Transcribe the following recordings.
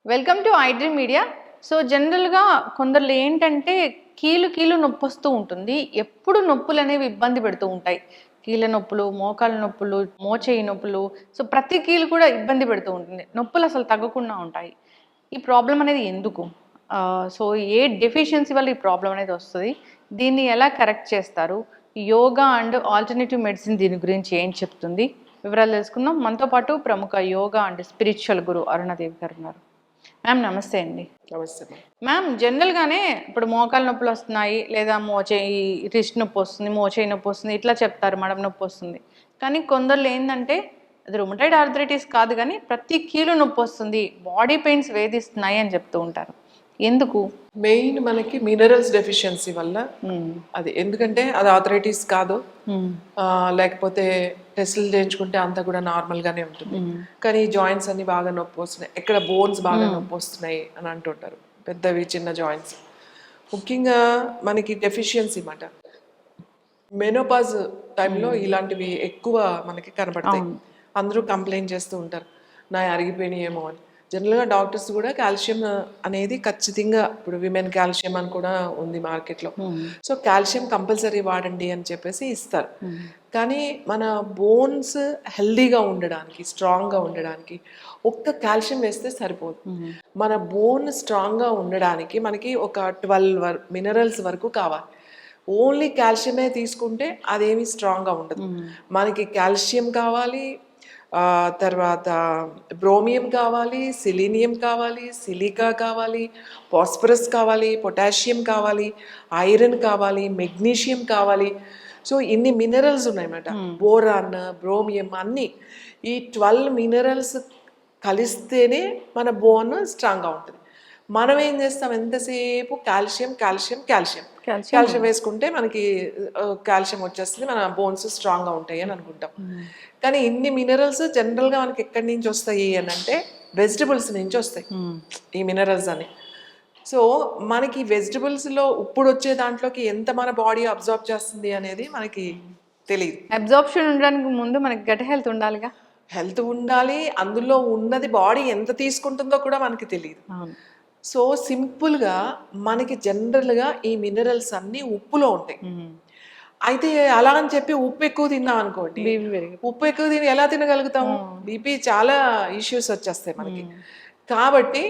Welcome to iDream media. So జనరల్గా కొందరు ఏంటంటే కీలు నొప్పి వస్తూ ఉంటుంది. ఎప్పుడు నొప్పులు అనేవి ఇబ్బంది పెడుతూ ఉంటాయి. కీళ్ళ నొప్పులు, మోకాళ్ళ నొప్పులు, మోచేయి నొప్పులు. సో ప్రతి కీలు కూడా ఇబ్బంది పెడుతూ ఉంటుంది. నొప్పులు అసలు తగ్గకుండా ఉంటాయి. ఈ ప్రాబ్లం అనేది ఎందుకు? సో ఏ డెఫిషియన్సీ వల్ల ఈ ప్రాబ్లం అనేది వస్తుంది? దీన్ని ఎలా కరెక్ట్ చేస్తారు? యోగా అండ్ ఆల్టర్నేటివ్ మెడిసిన్ దీని గురించి ఏం చెప్తుంది? వివరాలు తెలుసుకుందాం. మనతో పాటు ప్రముఖ యోగా అండ్ స్పిరిచువల్ గురు అరుణాదేవి గారు ఉన్నారు. మ్యామ్ నమస్తే అండి. నమస్తే మ్యామ్, జనరల్గానే ఇప్పుడు మోకాలు నొప్పులు వస్తున్నాయి, లేదా మోచేయి రిస్ట్ నొప్పి వస్తుంది, మోచేయి నొప్పి వస్తుంది, ఇట్లా చెప్తారు, మడం నొప్పి వస్తుంది. కానీ కొందరు ఏంటంటే అది రుమటైడ్ ఆర్థరైటిస్ కాదు కానీ ప్రతి కీలు నొప్పి వస్తుంది, బాడీ పెయిన్స్ వేధిస్తున్నాయి అని చెప్తూ ఉంటారు. ఎందుకు? మెయిన్ మనకి మినరల్స్ డెఫిషియన్సీ వల్ల అది. ఎందుకంటే అది ఆర్థరైటిస్ కాదు, లేకపోతే టెస్టులు చేయించుకుంటే అంతా కూడా నార్మల్ గానే ఉంటుంది. కానీ జాయింట్స్ అన్ని బాగా నొప్పి వస్తున్నాయి, ఎక్కడ బోన్స్ బాగా నొప్పి వస్తున్నాయి అని అంటుంటారు. పెద్దవి చిన్న జాయింట్స్ ముఖ్యంగా మనకి డెఫిషియన్సీ మాట. మెనోపాజ్ టైంలో ఇలాంటివి ఎక్కువ మనకి కనబడతాయి. అందరూ కంప్లైంట్ చేస్తూ ఉంటారు, నా అరిగిపోయినాయేమో అని. జనరల్గా డాక్టర్స్ కూడా కాల్షియం అనేది ఖచ్చితంగా, ఇప్పుడు విమెన్ కాల్షియం అని కూడా ఉంది మార్కెట్లో, సో కాల్షియం కంపల్సరీ వాడండి అని చెప్పేసి ఇస్తారు. కానీ మన బోన్స్ హెల్దీగా ఉండడానికి, స్ట్రాంగ్గా ఉండడానికి ఒక్క కాల్షియం వేస్తే సరిపోదు. మన బోన్ స్ట్రాంగ్గా ఉండడానికి మనకి ఒక 12 మినరల్స్ వరకు కావాలి. ఓన్లీ కాల్షియమే తీసుకుంటే అదేమి స్ట్రాంగ్గా ఉండదు. మనకి కాల్షియం కావాలి, తర్వాత బ్రోమియం కావాలి, సెలీనియం కావాలి, సిలికా కావాలి, ఫాస్ఫరస్ కావాలి, పొటాషియం కావాలి, ఐరన్ కావాలి, మెగ్నీషియం కావాలి. సో ఇన్ని మినరల్స్ ఉన్నాయన్నమాట. బోరాన్, బ్రోమియం అన్నీ. ఈ 12 మినరల్స్ కలిస్తేనే మన బోన్ స్ట్రాంగ్గా ఉంటుంది. మనం ఏం చేస్తాం, ఎంతసేపు కాల్షియం కాల్షియం కాల్షియం కాల్షియం వేసుకుంటే మనకి కాల్షియం వచ్చేస్తుంది, మన బోన్స్ స్ట్రాంగ్గా ఉంటాయి అని అనుకుంటాం. కానీ ఇన్ని మినరల్స్ జనరల్గా మనకి ఎక్కడి నుంచి వస్తాయి అని అంటే వెజిటబుల్స్ నుంచి వస్తాయి ఈ మినరల్స్ అని. సో మనకి వెజిటబుల్స్లో ఇప్పుడు వచ్చే దాంట్లోకి ఎంత మన బాడీ అబ్జార్బ్ చేస్తుంది అనేది మనకి తెలియదు. అబ్జార్ప్షన్ ఉండడానికి ముందు మనకి గట్ హెల్త్ ఉండాలిగా. హెల్త్ ఉండాలి, అందులో ఉన్నది బాడీ ఎంత తీసుకుంటుందో కూడా మనకి తెలియదు. సో సింపుల్గా మనకి జనరల్గా ఈ మినరల్స్ అన్నీ ఉప్పులో ఉంటాయి. అయితే అలా అని చెప్పి ఉప్పు ఎక్కువ తిన్నాం అనుకోండి, ఉప్పు ఎక్కువ తిని ఎలా తినగలుగుతాము? బీపీ చాలా ఇష్యూస్ వచ్చేస్తాయి మనకి. కాబట్టి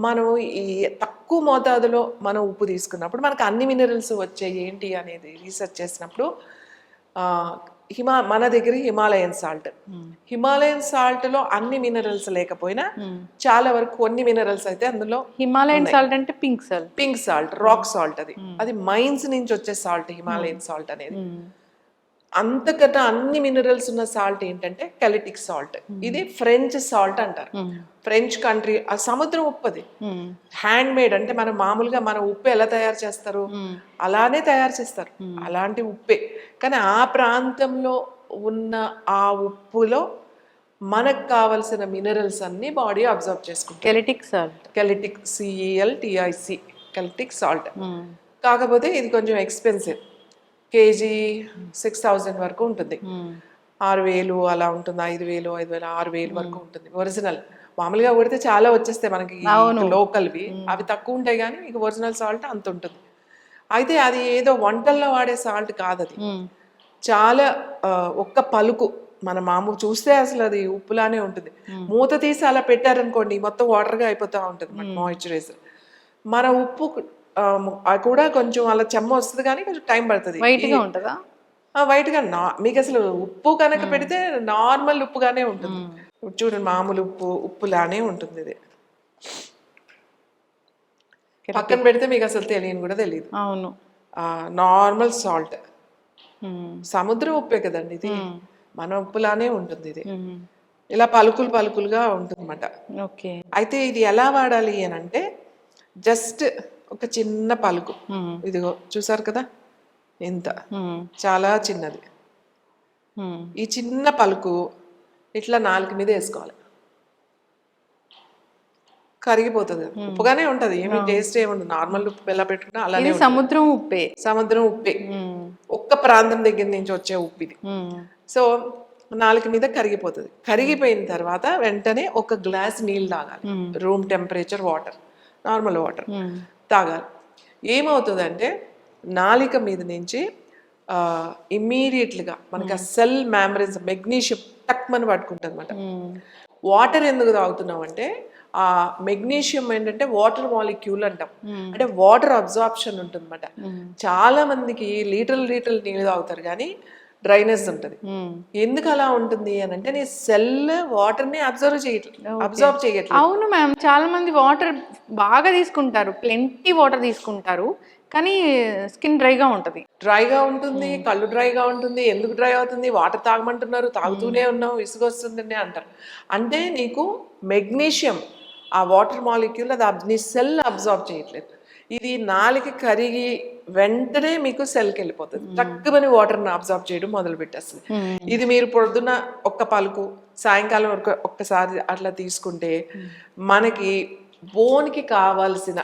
మనం ఈ తక్కువ మోతాదులో మనం ఉప్పు తీసుకున్నప్పుడు మనకు అన్ని మినరల్స్ వచ్చాయి ఏంటి అనేది రీసెర్చ్ చేసినప్పుడు మన దగ్గర హిమాలయన్ సాల్ట్. హిమాలయన్ సాల్ట్ లో అన్ని మినరల్స్ లేకపోయినా చాలా వరకు కొన్ని మినరల్స్ అయితే అందులో. హిమాలయన్ సాల్ట్ అంటే పింక్ సాల్ట్, రాక్ సాల్ట్. అది మైన్స్ నుంచి వచ్చే సాల్ట్ హిమాలయన్ సాల్ట్ అనేది. అంతకన్నా అన్ని మినరల్స్ ఉన్న సాల్ట్ ఏంటంటే కెలటిక్ సాల్ట్. ఇది ఫ్రెంచ్ సాల్ట్ అంటారు. ఫ్రెంచ్ కంట్రీ ఆ సముద్రం ఉప్పు, అది హ్యాండ్ మేడ్. అంటే మనం మామూలుగా మన ఉప్పు ఎలా తయారు చేస్తారు అలానే తయారు చేస్తారు, అలాంటి ఉప్పే. కానీ ఆ ప్రాంతంలో ఉన్న ఆ ఉప్పులో మనకు కావలసిన మినరల్స్ అన్ని బాడీ అబ్జర్వ్ చేసుకుంటాం. కెలటిక్ సాల్ట్, కెలటిక్ CELTIC కెలటిక్ సాల్ట్. కాకపోతే ఇది కొంచెం ఎక్స్పెన్సివ్. కేజీ 6,000 వరకు ఉంటుంది, 6,000 అలా ఉంటుంది, 5,000 6,000 వరకు ఉంటుంది. ఒరిజినల్ మామూలుగా కొడితే చాలా వచ్చేస్తాయి మనకి లోకల్వి, అవి తక్కువ ఉంటాయి. కానీ మీకు ఒరిజినల్ సాల్ట్ అంత ఉంటుంది. అయితే అది ఏదో వంటల్లో వాడే సాల్ట్ కాదు, అది చాలా ఒక్క పలుకు మన మామూలు చూస్తే అసలు అది ఉప్పులానే ఉంటుంది. మూత తీసి అలా పెట్టారనుకోండి మొత్తం వాటర్గా అయిపోతూ ఉంటుంది మన మాయిశ్చరైజర్. మన ఉప్పు కూడా కొంచెం అలా చెమ్మ వస్తుంది, కానీ కొంచెం టైం పడుతుంది. వైట్గా ఉంటుందా? వైట్గా మీకు అసలు ఉప్పు కనుక పెడితే నార్మల్ ఉప్పుగానే ఉంటుంది. చూడండి మామూలు ఉప్పులానే ఉంటుంది. ఇది పక్కన పెడితే మీకు అసలు తెలియని కూడా తెలియదు. అవును, నార్మల్ సాల్ట్, సముద్రం ఉప్పే కదండి ఇది, మన ఉప్పులానే ఉంటుంది. ఇది ఇలా పలుకులుగా ఉంటుంది అన్నమాట. అయితే ఇది ఎలా వాడాలి అని అంటే జస్ట్ ఒక చిన్న పలుకు, ఇదిగో చూసారు కదా ఇంత, చాలా చిన్నది. ఈ చిన్న పలుకు ఇట్లా నాలుగు మీద వేసుకోవాలి, కరిగిపోతుంది. ఉప్పుగానే ఉంటది, ఏమి టేస్ట్ ఏముండదు. నార్మల్ ఉప్పు ఎలా పెట్టుకున్నా అలానే. సముద్రం ఉప్పే ఒక్క ప్రాంతం దగ్గర నుంచి వచ్చే ఉప్పు ఇది. సో నాలుక మీద కరిగిపోతుంది. కరిగిపోయిన తర్వాత వెంటనే ఒక గ్లాస్ నీళ్ళు తాగాలి. Room temperature water, normal water తాగాలి. ఏమవుతుందంటే నాలిక మీద నుంచి ఇమ్మీడియట్లీగా మనకి ఆ సెల్ మ్యామరీన్స్ మెగ్నీషియం టక్మని పట్టుకుంటుంది అనమాట. వాటర్ ఎందుకు తాగుతున్నాం అంటే ఆ మెగ్నీషియం ఏంటంటే వాటర్ మాలిక్యూల్ అంటాం, అంటే వాటర్ అబ్జార్ప్షన్ ఉంటుంది అనమాట. చాలా మందికి లీటర్లు నీళ్ళు తాగుతారు కానీ డ్రైనెస్ ఉంటుంది. ఎందుకు అలా ఉంటుంది అని అంటే నీ సెల్ వాటర్ ని అబ్జర్వ్ చేయట్లేదు. అవును మ్యామ్, చాలా మంది వాటర్ బాగా తీసుకుంటారు, ప్లెంటీ వాటర్ తీసుకుంటారు, కానీ స్కిన్ డ్రైగా ఉంటుంది. కళ్ళు డ్రైగా ఉంటుంది. ఎందుకు డ్రై అవుతుంది? వాటర్ తాగమంటున్నారు, తాగుతూనే ఉన్నావు, విసుగొస్తుందని అంటారు. అంటే నీకు మెగ్నీషియం ఆ వాటర్ మాలిక్యూల్ అది నీ సెల్ అబ్జార్బ్ చేయట్లేదు. ఇది నాలుక కరిగి వెంటనే మీకు సెల్కి వెళ్ళిపోతుంది, తక్కువని వాటర్ని అబ్జార్బ్ చేయడం మొదలు పెట్టేస్తుంది. ఇది మీరు పొద్దున్న ఒక్క పలుకు, సాయంకాలం వరకు ఒక్కసారి అట్లా తీసుకుంటే మనకి బోన్కి కావాల్సిన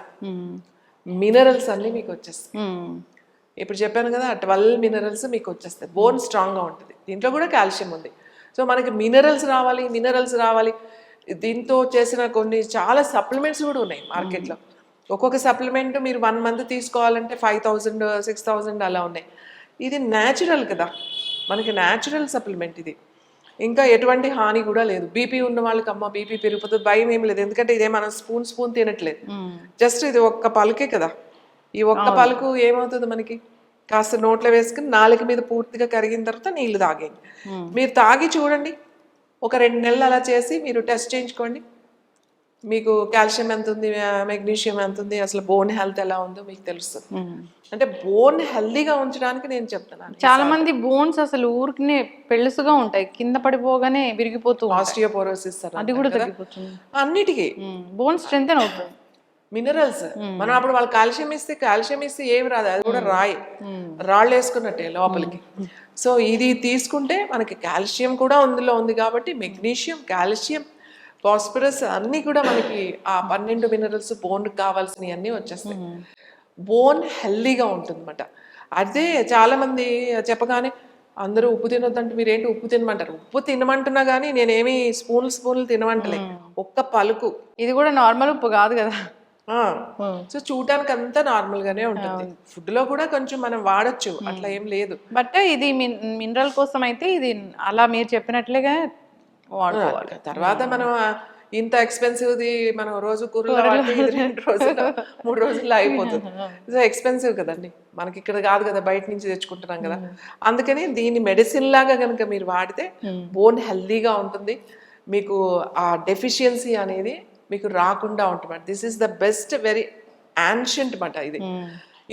మినరల్స్ అన్నీ మీకు వచ్చేస్తాయి. ఇప్పుడు చెప్పాను కదా 12 మినరల్స్ మీకు వచ్చేస్తాయి. బోన్ స్ట్రాంగ్గా ఉంటుంది. దీంట్లో కూడా కాల్షియం ఉంది. సో మనకి మినరల్స్ రావాలి. దీంతో చేసిన కొన్ని చాలా సప్లిమెంట్స్ కూడా ఉన్నాయి మార్కెట్లో. ఒక్కొక్క సప్లిమెంట్ మీరు 1 మంత్ తీసుకోవాలంటే 5,000 6,000 అలా ఉన్నాయి. ఇది న్యాచురల్ కదా, మనకి న్యాచురల్ సప్లిమెంట్ ఇది. ఇంకా ఎటువంటి హాని కూడా లేదు. బీపీ ఉన్న వాళ్ళకి అమ్మ బీపీ పెరిగిపోతుంది భయం ఏం లేదు, ఎందుకంటే ఇదే మనం స్పూన్ తినట్లేదు. జస్ట్ ఇది ఒక్క పలుకే కదా. ఈ ఒక్క పలుకు ఏమవుతుంది మనకి, కాస్త నోట్లో వేసుకుని నాలుక మీద పూర్తిగా కరిగిన తర్వాత నీళ్లు తాగేయండి. మీరు తాగి చూడండి, ఒక 2 నెలలు అలా చేసి మీరు టెస్ట్ చేయించుకోండి. మీకు కాల్షియం ఎంత ఉంది, మెగ్నీషియం ఎంత ఉంది, అసలు బోన్ హెల్త్ ఎలా ఉందో మీకు తెలుస్తుంది. అంటే బోన్ హెల్దీగా ఉంచడానికి నేను చెప్తున్నాను. చాలా మంది బోన్స్ అసలు ఊరికినే పెళ్ళుసుగా ఉంటాయి, కింద పడిపోగానే విరిగిపోతూ, ఆస్టియోపోరోసిస్ అది కూడా తగ్గిపోతుంది. అన్నిటికీ బోన్ స్ట్రెంగ్త్ అవుతుంది. మినరల్స్ మనం అప్పుడు వాళ్ళు కాల్షియం ఇస్తే ఏమి రాదు, అది కూడా రాళ్ళు వేసుకున్నట్టే లోపలికి. సో ఇది తీసుకుంటే మనకి కాల్షియం కూడా అందులో ఉంది కాబట్టి మెగ్నీషియం, కాల్షియం, ఫాస్ఫరస్ అన్నీ కూడా మనకి ఆ 12 మినరల్స్ బోన్కి కావాల్సినవి అన్నీ వచ్చేస్తాయి. బోన్ హెల్దీగా ఉంటుంది అన్నమాట. అదే చాలా మంది చెప్పగానే అందరూ ఉప్పు తినొద్దంటే మీరేంటి ఉప్పు తినమంటారు. ఉప్పు తినమంటున్నా కానీ నేనేమి స్పూన్లు తినమంటలే, ఒక్క పలుకు. ఇది కూడా నార్మల్ ఉప్పు కాదు కదా. సో చూడటానికి అంతా నార్మల్ గానే ఉంటుంది. ఫుడ్ లో కూడా కొంచెం మనం వాడచ్చు, అట్లా ఏం లేదు. బట్ ఇది మినరల్ కోసం అయితే ఇది అలా మీరు చెప్పినట్లుగా వాడుకోవాలి. తర్వాత మనం ఇంత ఎక్స్పెన్సివ్ది మనం రోజు కూరలో 2 రోజులు 3 రోజుల్లో అయిపోతుంది. సో ఎక్స్పెన్సివ్ కదండి, మనకి ఇక్కడ కాదు కదా, బయట నుంచి తెచ్చుకుంటున్నాం కదా. అందుకని దీన్ని మెడిసిన్ లాగా కనుక మీరు వాడితే బోన్ హెల్దీగా ఉంటుంది, మీకు ఆ డెఫిషియన్సీ అనేది మీకు రాకుండా ఉంటుంది. This is the best, very ancient మాట ఇది.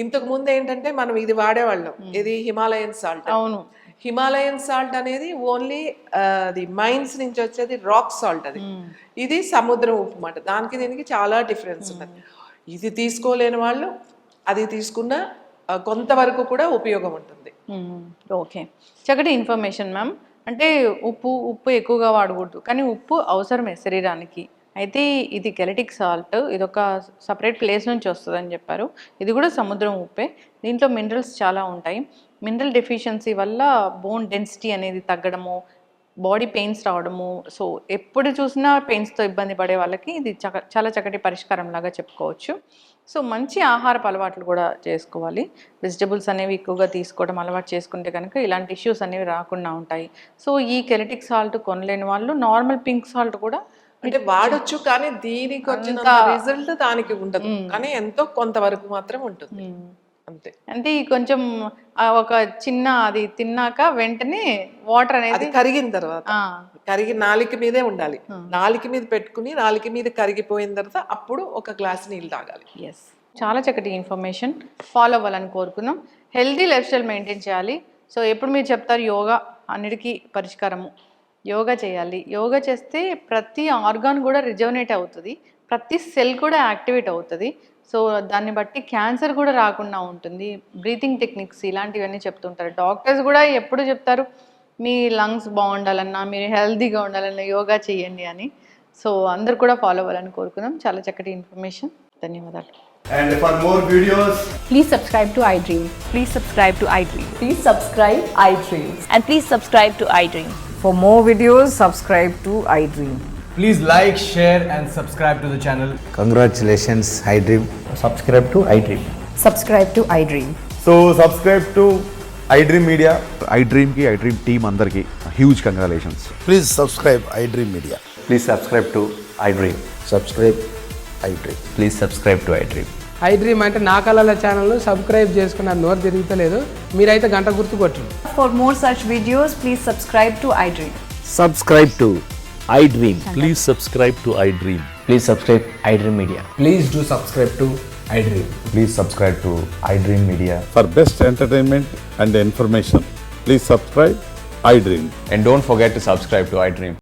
ఇంతకు ముందు ఏంటంటే మనం ఇది వాడేవాళ్ళం, ఇది హిమాలయన్ సాల్ట్. అవును, హిమాలయన్ సాల్ట్ అనేది ఓన్లీ అది మైన్స్ నుంచి వచ్చేది రాక్ సాల్ట్. అది ఇది సముద్రం ఉప్పు మాట. దానికి దీనికి చాలా డిఫరెన్స్ ఉన్నది. ఇది తీసుకోలేని వాళ్ళు అది తీసుకున్న కొంతవరకు కూడా ఉపయోగం ఉంటుంది. ఓకే, చక్కటి ఇన్ఫర్మేషన్ మ్యామ్. అంటే ఉప్పు ఎక్కువగా వాడకూడదు, కానీ ఉప్పు అవసరమే శరీరానికి. అయితే ఇది కెలటిక్ సాల్ట్, ఇది ఒక సపరేట్ ప్లేస్ నుంచి వస్తుంది అని చెప్పారు. ఇది కూడా సముద్రం ఉప్పే. దీంట్లో మినరల్స్ చాలా ఉంటాయి. మినరల్ డెఫిషియన్సీ వల్ల బోన్ డెన్సిటీ అనేది తగ్గడము, బాడీ పెయిన్స్ రావడము, సో ఎప్పుడు చూసినా పెయిన్స్తో ఇబ్బంది పడే వాళ్ళకి ఇది చాలా చక్కటి పరిష్కారం లాగా చెప్పుకోవచ్చు. సో మంచి ఆహారపు అలవాట్లు కూడా చేసుకోవాలి. వెజిటబుల్స్ అనేవి ఎక్కువగా తీసుకోవడం అలవాటు చేసుకుంటే కనుక ఇలాంటి ఇష్యూస్ అనేవి రాకుండా ఉంటాయి. సో ఈ కెలటిక్ సాల్ట్ కొనలేని వాళ్ళు నార్మల్ పింక్ సాల్ట్ కూడా అంటే వాడొచ్చు, కానీ దీనికి వచ్చిన రిజల్ట్ దానికి ఉండదు, కానీ ఎంతో కొంతవరకు మాత్రం ఉంటుంది అంతే. అంటే కొంచెం ఒక చిన్న అది తిన్నాక వెంటనే వాటర్ అనేది కరిగిన తర్వాత కరిగి నాలుక మీదే ఉండాలి, నాలుక మీద పెట్టుకుని నాలుక మీద కరిగిపోయిన తర్వాత అప్పుడు ఒక గ్లాస్ నీళ్ళు తాగాలి. ఎస్, చాలా చక్కటి ఇన్ఫర్మేషన్ ఫాలో అవ్వాలని కోరుకుందాం. హెల్తీ లైఫ్ స్టైల్ మెయింటైన్ చేయాలి. సో ఎప్పుడు మీరు చెప్తారు యోగా అన్నిటికీ పరిష్కారము, యోగా చేయాలి. యోగా చేస్తే ప్రతి ఆర్గాన్ కూడా రిజర్వనేట్ అవుతుంది, ప్రతి సెల్ కూడా యాక్టివేట్ అవుతుంది. సో దాన్ని బట్టి క్యాన్సర్ కూడా రాకుండా ఉంటుంది. బ్రీతింగ్ టెక్నిక్స్ ఇలాంటివన్నీ చెప్తుంటారు. డాక్టర్స్ కూడా ఎప్పుడు చెప్తారు మీ లంగ్స్ బాగుండాలన్నా, మీరు హెల్తీగా ఉండాలన్నా యోగా చేయండి అని. సో అందరు కూడా ఫాలో అవ్వాలని కోరుకుందాం. చాలా చక్కటి ఇన్ఫర్మేషన్. ధన్యవాదాలు. And for more videos, please subscribe to iDream. Please subscribe to iDream. Please subscribe iDream. And please subscribe to iDream. For more videos, subscribe to iDream. Please like, share, and subscribe to the channel. Congratulations, iDream. Subscribe to iDream. Subscribe to iDream. So subscribe to iDream Media. iDream ki iDream team andarki huge congratulations. Please subscribe iDream Media. Please subscribe to iDream. Subscribe iDream. Please subscribe to iDream. iDream అంటే నా కళల channel subscribe చేసుకున్న నోరు తిరుగుతలేదు మీరైతే గంట గుర్తు కొట్టండి. For more such videos, please subscribe to iDream. Subscribe to iDream. Please subscribe to iDream. Please subscribe iDream Media. Please do subscribe to iDream. Please subscribe to iDream Media. For best entertainment and information, please subscribe iDream. And don't forget to subscribe to iDream.